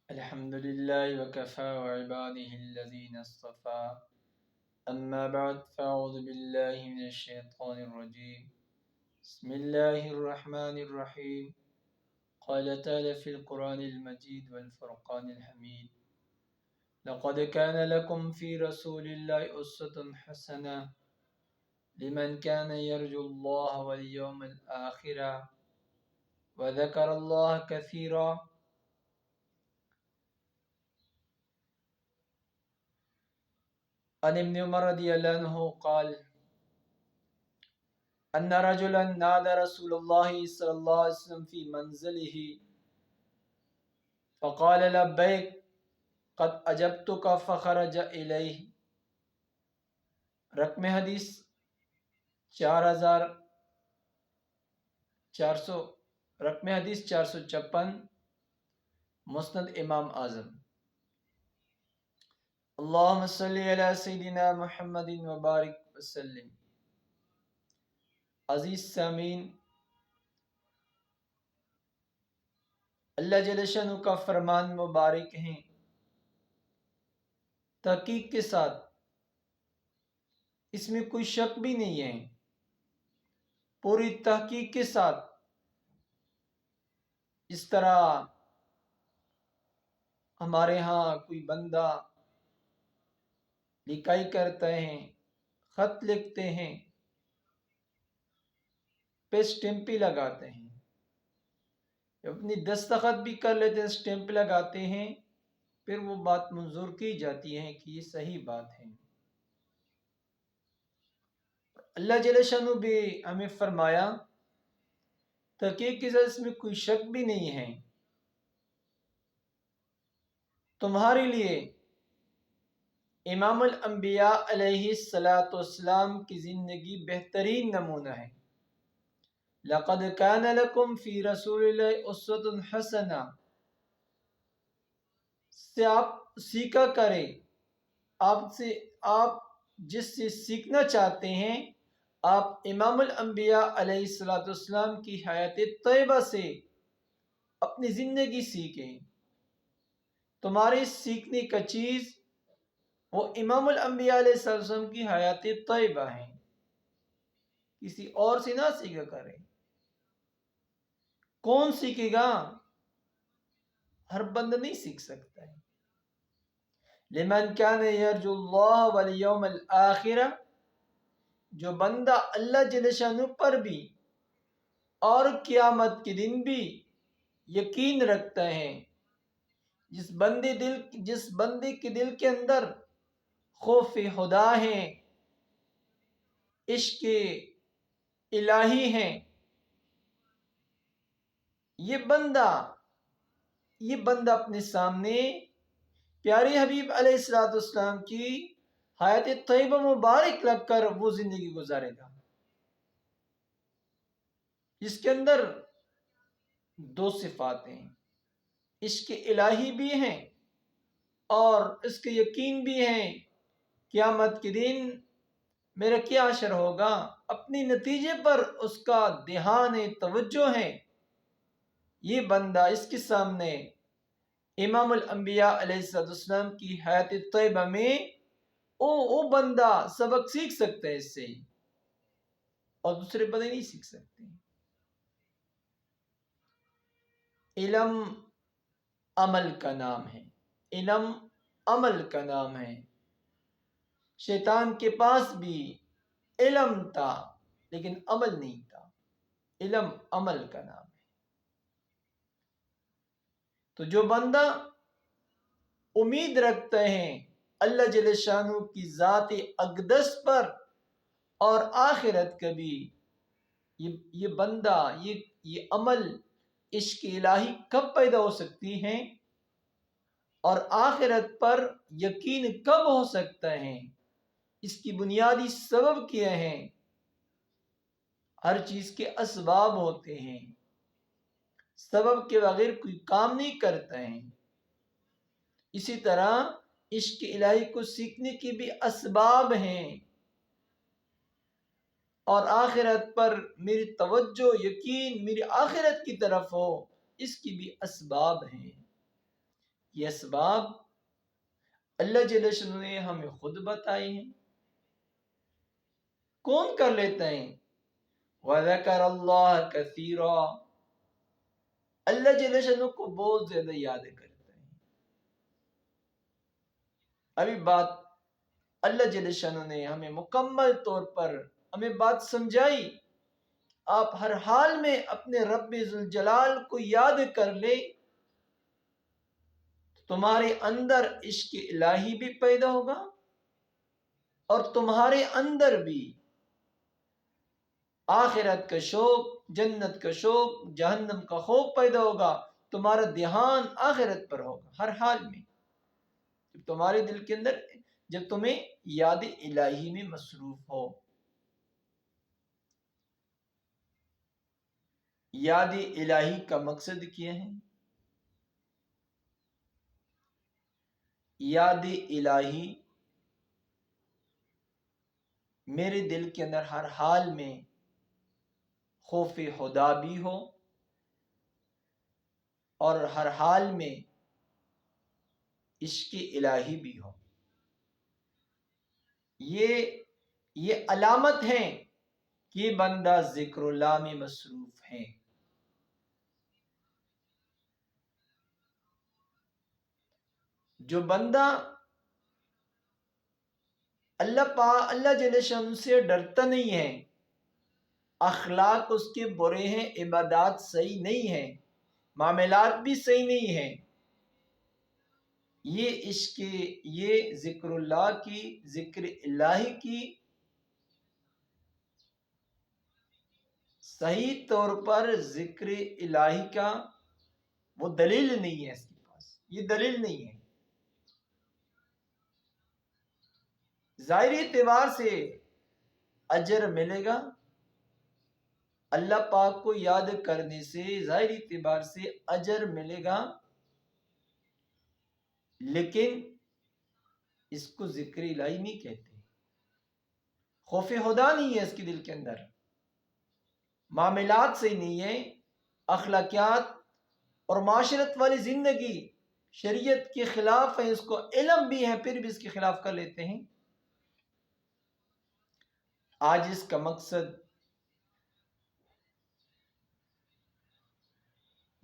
الحمد لله وكفى وعباده الذين اصطفى أما بعد فأعوذ بالله من الشيطان الرجيم بسم الله الرحمن الرحيم قال تعالى في القرآن المجيد والفرقان الحميد لقد كان لكم في رسول الله أسوة حسنة لمن كان يرجو الله واليوم الآخر وذكر الله كثيرا. عن ابن عمر رضي الله عنه قال أن رجلا نادى رسول الله صلى الله عليه وسلم في منزله فقال لبيك قد أجبتك فخرج إليه. رقم حدیث 4400 رقم حدیث 456 مسند امام اعظم. اللہم صلی علی سیدنا محمد وبارک وسلم. عزیز سامعین، اللہ جل شانہ کا فرمان مبارک ہیں، تحقیق کے ساتھ اس میں کوئی شک بھی نہیں ہے، پوری تحقیق کے ساتھ اس طرح ہمارے ہاں کوئی بندہ لکھائی کرتے ہیں، خط لکھتے ہیں، پہ سٹیمپی لگاتے ہیں، اپنی دستخط بھی کر لیتے ہیں، سٹیمپ لگاتے ہیں، پھر وہ بات منظور کی جاتی ہے کہ یہ صحیح بات ہے. اللہ جل شانہ بھی ہمیں فرمایا تحقیق کے ساتھ اس میں کوئی شک بھی نہیں ہے، تمہارے لیے امام الانبیاء علیہ السلام کی زندگی بہترین نمونہ ہے. لقد كان لكم في رسول الله اسوة حسنہ سے آپ سیکھا کریں، آپ جس سے سیکھنا چاہتے ہیں آپ امام الانبیاء علیہ السلام کی حیات طیبہ سے اپنی زندگی سیکھیں. تمہارے سیکھنے کا چیز وہ امام الانبیاء علیہ السلام کی حیات طیبہ ہیں، کسی اور سے نہ سیکھا کریں. کون سیکھے گا؟ ہر بندہ نہیں سیکھ سکتا ہے. لمن کان یرجو اللہ والیوم الآخرہ، جو بندہ اللہ جل شانہ پر بھی اور قیامت کے دن بھی یقین رکھتا ہے، جس بندے کے دل کے اندر خوف خدا ہے، عشق الہی ہے، یہ بندہ اپنے سامنے پیارے حبیب علیہ السلام کی حیات طیبہ مبارک رکھ کر وہ زندگی گزارے گا، جس کے اندر دو صفات ہیں، عشق الہی بھی ہیں اور اس کے یقین بھی ہیں قیامت کے دن میرا کیا حشر ہوگا. اپنی نتیجے پر اس کا دھیان توجہ ہے. یہ بندہ اس کے سامنے امام الانبیاء علیہ السلام کی حیات طیبہ میں وہ بندہ سبق سیکھ سکتا ہے اس سے، اور دوسرے بندے نہیں سیکھ سکتے. علم عمل کا نام ہے، علم عمل کا نام ہے. شیطان کے پاس بھی علم تھا لیکن عمل نہیں تھا. علم عمل کا نام ہے. تو جو بندہ امید رکھتے ہیں اللہ جل شانہ کی ذات اقدس پر اور آخرت کا بھی، یہ بندہ یہ عمل عشق الہی کب پیدا ہو سکتی ہیں اور آخرت پر یقین کب ہو سکتا ہے، اس کی بنیادی سبب کیا ہے. ہر چیز کے اسباب ہوتے ہیں، سبب کے بغیر کوئی کام نہیں کرتا ہے. اسی طرح عشق الہی کو سیکھنے کے بھی اسباب ہیں، اور آخرت پر میری توجہ یقین میری آخرت کی طرف ہو، اس کی بھی اسباب ہیں. یہ اسباب اللہ جل شانہ نے ہمیں خود بتائے ہیں. کون کر لیتے ہیں؟ وَذَكَرَ اللَّهَ كَثِيرًا، اللہ جل شانہ کو بہت زیادہ یاد کرتے ہیں. ابھی بات اللہ جل شانہ نے ہمیں مکمل طور پر ہمیں بات سمجھائی. آپ ہر حال میں اپنے رب ذوالجلال کو یاد کر لے، تمہارے اندر عشق الہی بھی پیدا ہوگا اور تمہارے اندر بھی آخرت کا شوق، جنت کا شوق، جہنم کا خوف پیدا ہوگا. تمہارا دھیان آخرت پر ہوگا ہر حال میں. جب تمہارے دل کے اندر، جب تمہیں یاد الہی میں مصروف ہو. یاد الہی کا مقصد کیا ہے؟ یاد الہی میرے دل کے اندر ہر حال میں خوف خدا بھی ہو اور ہر حال میں عشق الہی بھی ہو. یہ علامت ہے کہ بندہ ذکر اللہ میں مصروف ہے. جو بندہ اللہ جل شانہ سے ڈرتا نہیں ہے، اخلاق اس کے برے ہیں، عبادات صحیح نہیں ہیں، معاملات بھی صحیح نہیں ہیں، یہ ذکر اللہ کی، ذکر الہی کی صحیح طور پر ذکر الہی کا وہ دلیل نہیں ہے. اس کے پاس یہ دلیل نہیں ہے. ظاہری اعتبار سے اجر ملے گا، اللہ پاک کو یاد کرنے سے ظاہری اعتبار سے اجر ملے گا، لیکن اس کو ذکر الہی نہیں کہتے. خوف خدا نہیں ہے اس کے دل کے اندر، معاملات صحیح نہیں ہے، اخلاقیات اور معاشرت والی زندگی شریعت کے خلاف ہے. اس کو علم بھی ہے پھر بھی اس کے خلاف کر لیتے ہیں. آج اس کا مقصد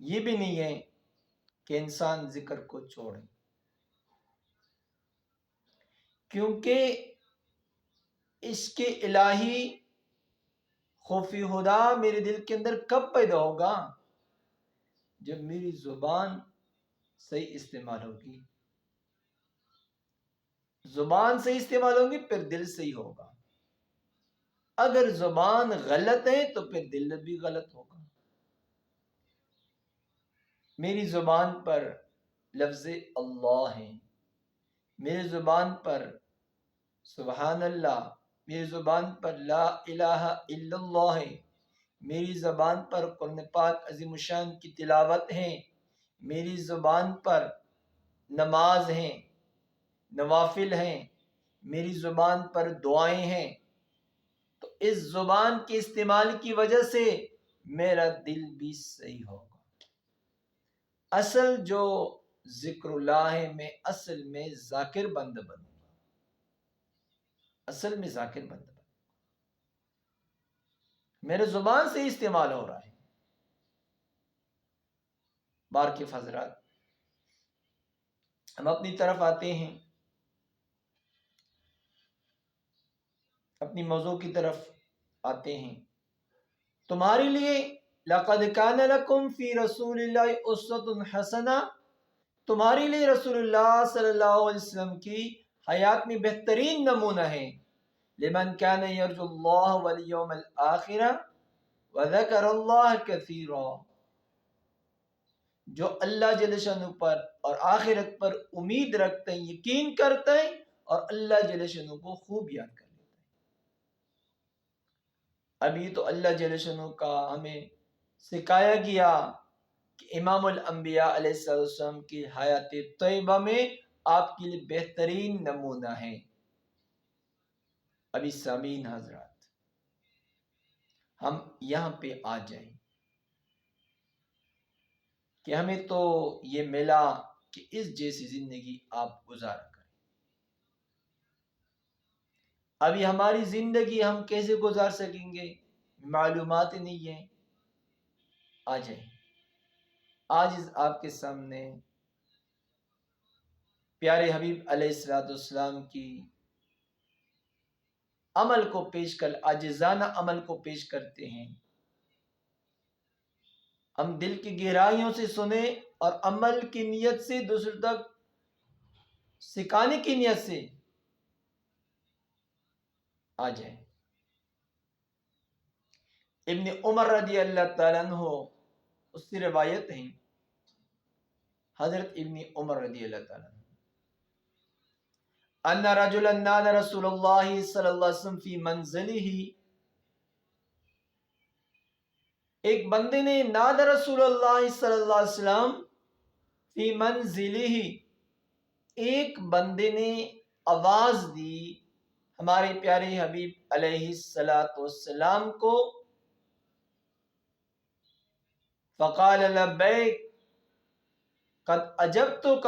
یہ بھی نہیں ہے کہ انسان ذکر کو چھوڑے، کیونکہ عشق الہی، خوف خدا میرے دل کے اندر کب پیدا ہوگا؟ جب میری زبان صحیح استعمال ہوگی. زبان صحیح استعمال ہوگی پھر دل صحیح ہوگا. اگر زبان غلط ہے تو پھر دل بھی غلط ہوگا. میری زبان پر لفظ اللہ ہے، میری زبان پر سبحان اللہ، میری زبان پر لا الہ الا اللہ ہے، میری زبان پر قرآن پاک عظیم الشان کی تلاوت ہے، میری زبان پر نماز ہیں، نوافل ہیں، میری زبان پر دعائیں ہیں. تو اس زبان کے استعمال کی وجہ سے میرا دل بھی صحیح ہوگا. اصل جو ذکر اللہ ہے، میں اصل میں ذاکر بندہ بنوں گا. اصل میں ذاکر بندہ بنوں گا. میرے زبان سے استعمال ہو رہا ہے. بار کے حضرات، ہم اپنی طرف آتے ہیں، اپنی موضوع کی طرف آتے ہیں. تمہارے لیے لقد کان لکم فی رسول اللہ اسوۃ حسنہ، تمہارے لیے رسول اللہ صلی اللہ علیہ وسلم کی حیات میں بہترین نمونہ ہے. لمن کان یرجو اللہ والیوم الآخر وذکر اللہ کثیرا، جو اللہ جل شانہ پر اور آخرت پر امید رکھتے ہیں، یقین کرتے ہیں اور اللہ جل شانہ کو خوب یاد کرتے ہیں. ابھی تو اللہ جل شانہ کا ہمیں سکھایا گیا کہ امام الانبیاء علیہ السلام کی حیات طیبہ میں آپ کے لیے بہترین نمونہ ہے. ابھی سامعین حضرات، ہم یہاں پہ آ جائیں کہ ہمیں تو یہ ملا کہ اس جیسی زندگی آپ گزارا کریں۔ ابھی ہماری زندگی ہم کیسے گزار سکیں گے، معلومات ہی نہیں ہیں۔ آ جائیں، آج آپ کے سامنے پیارے حبیب علیہ السلام کی عمل کو پیش کر، عاجزانہ عمل کو پیش کرتے ہیں۔ ہم دل کی گہرائیوں سے سنیں اور عمل کی نیت سے دوسروں تک سکھانے کی نیت سے آ جائیں۔ ابن عمر رضی اللہ تعالیٰ عنہ، اس سے روایت ہیں، حضرت ابن عمر رضی اللہ تعالیٰ عنہ، ان رجلا نادى رسول اللہ صلی اللہ علیہ وسلم فی منزلہ، ایک بندے نے نادى رسول اللہ صلی اللہ علیہ وسلم فی منزلہ، ایک بندے نے آواز دی ہمارے پیارے حبیب علیہ السلام کو، فقال لبیک قد اجبتک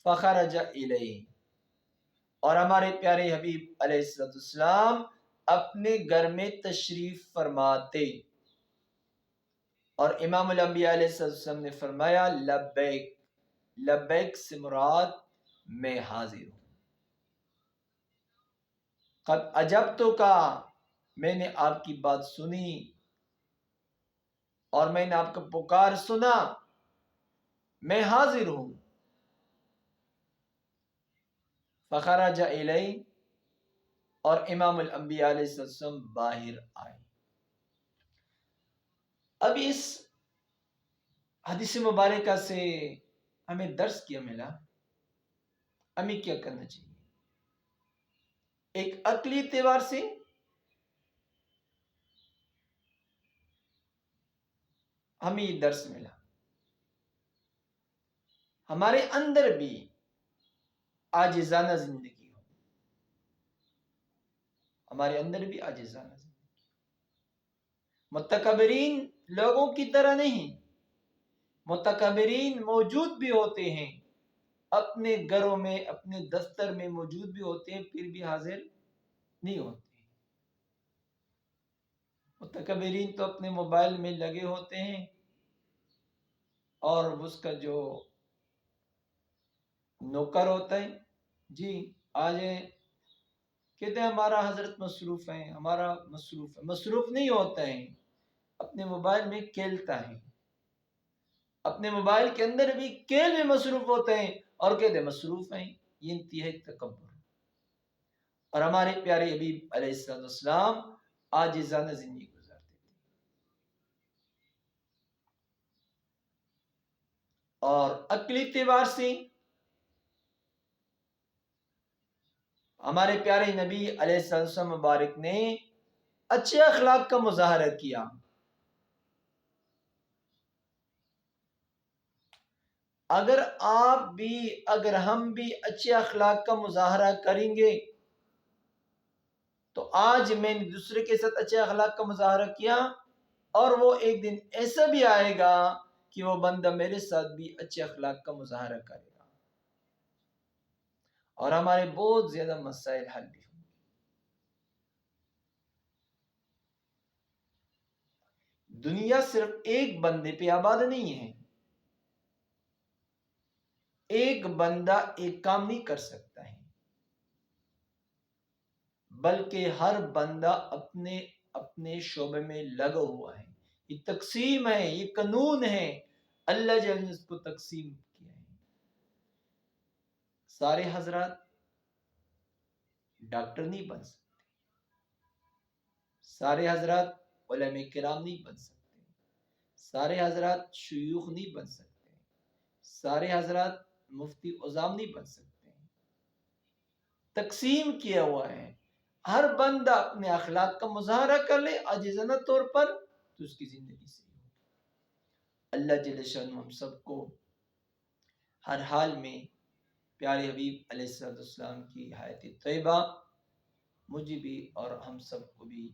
فخرج الیہ، اور ہمارے پیارے حبیب علیہ السلام اپنے گھر میں تشریف فرماتے، اور امام الانبیاء علیہ السلام نے فرمایا لبیک، لبیک سے مراد میں حاضر ہوں، قد اجبتک، میں نے آپ کی بات سنی اور میں نے آپ کا پکار سنا، میں حاضر ہوں۔ فخرج الیہ، اور امام الانبیاء علیہ السلام باہر آئے۔ اب اس حدیث مبارکہ سے ہمیں درس کیا ملا، ہمیں کیا کرنا چاہیے؟ ایک عقلی اعتبار سے ہمیں یہ درس ملا، ہمارے اندر بھی عاجزانہ زندگی ہو، ہمارے اندر بھی عاجزانہ زندگی، متکبرین لوگوں کی طرح نہیں، متکبرین موجود بھی ہوتے ہیں، اپنے گھروں میں اپنے دفتر میں موجود بھی ہوتے ہیں، پھر بھی حاضر نہیں ہوتے۔ متکبرین تو اپنے موبائل میں لگے ہوتے ہیں، اور اس کا جو نوکر ہوتا ہے، جی آ جائیں، کہتے ہیں ہمارا حضرت مصروف ہے، ہمارا مصروف ہے، مصروف نہیں ہوتا ہے، اپنے موبائل میں کھیلتا ہے، اپنے موبائل کے اندر بھی کھیل میں مصروف ہوتے ہیں اور کہتے ہیں مصروف ہیں، یہ انتہائی تکبر۔ اور ہمارے پیارے حبیب علیہ السلام عاجزانہ زندگی گزارتے تھے، اور عقلی اعتبار سے ہمارے پیارے نبی علیہ السلام مبارک نے اچھے اخلاق کا مظاہرہ کیا۔ اگر آپ بھی، اگر ہم بھی اچھے اخلاق کا مظاہرہ کریں گے، تو آج میں نے دوسرے کے ساتھ اچھے اخلاق کا مظاہرہ کیا، اور وہ ایک دن ایسا بھی آئے گا کہ وہ بندہ میرے ساتھ بھی اچھے اخلاق کا مظاہرہ کرے گا، اور ہمارے بہت زیادہ مسائل حل بھی ہوں گے۔ دنیا صرف ایک بندے پہ آباد نہیں ہے، ایک بندہ ایک کام نہیں کر سکتا ہے، بلکہ ہر بندہ اپنے اپنے شعبے میں لگا ہوا ہے۔ یہ تقسیم ہے، یہ قانون ہے، اللہ جل نے اس کو تقسیم کیا ہے۔ سارے حضرات ڈاکٹر نہیں بن سکتے، سارے حضرات علماء کرام نہیں بن سکتے، سارے حضرات شیوخ نہیں بن سکتے، سارے حضرات مفتی عظام نہیں بن سکتے۔ تقسیم کیا ہوا ہے، ہر بندہ اپنے اخلاق کا مظاہرہ کر لے عاجزانہ طور پر تو اس کی زندگی سے ہوگی۔ اللہ جل شانہ ہم سب کو ہر حال میں پیارے حبیب علیہ السلام کی حیات طیبہ مجھے بھی اور ہم سب کو بھی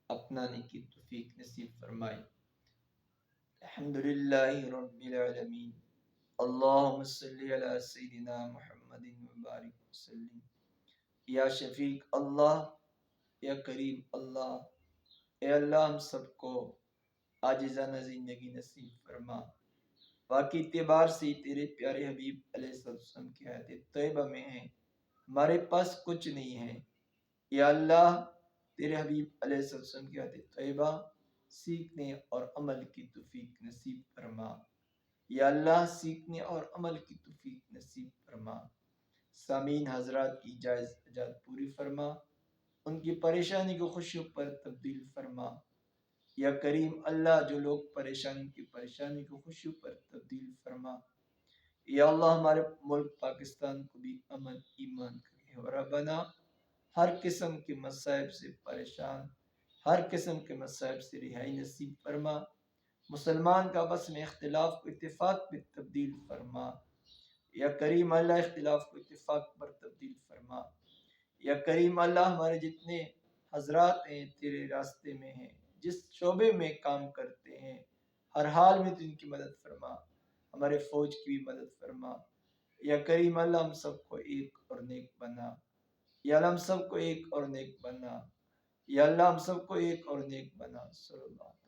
اپنانے کی توفیق نصیب فرمائے۔ الحمدللہ رب العالمین۔ اللہم صلی علی سیدنا محمد وبارک وسلم۔ یا شفیق اللہ، یا کریم اللہ، اے اللہ ہم سب کو عاجزانہ زندگی نصیب فرما۔ واقعی اعتبار سے تیرے پیارے حبیب علیہ السلام کی حیات طیبہ میں ہیں، ہمارے پاس کچھ نہیں ہے۔ یا اللہ تیرے حبیب علیہ السلام کی حیات طیبہ سیکھنے اور عمل کی توفیق نصیب فرما۔ یا اللہ سیکھنے اور عمل کی توفیق نصیب فرما۔ سامعین حضرات کی جائز حاجات پوری فرما، ان کی پریشانی کو خوشیوں پر تبدیل فرما۔ یا کریم اللہ جو لوگ پریشانی کی پریشانی کو خوشیوں پر تبدیل فرما۔ یا اللہ ہمارے ملک پاکستان کو بھی امن ایمان کرے اور ربنا ہر قسم کے مصائب سے پریشان، ہر قسم کے مصائب سے رہائی نصیب فرما۔ مسلمان کا آپس میں اختلاف کو اتفاق پر تبدیل فرما۔ یا کریم اللہ اختلاف کو اتفاق پر تبدیل فرما۔ یا کریم اللہ ہمارے جتنے حضرات ہیں تیرے راستے میں ہیں، جس شعبے میں کام کرتے ہیں، ہر حال میں تو ان کی مدد فرما، ہمارے فوج کی بھی مدد فرما۔ یا کریم اللہ ہم سب کو ایک اور نیک بنا۔ یا اللہ ہم سب کو ایک اور نیک بنا۔ یا اللہ ہم سب کو ایک اور نیک بنا۔ صلی اللہ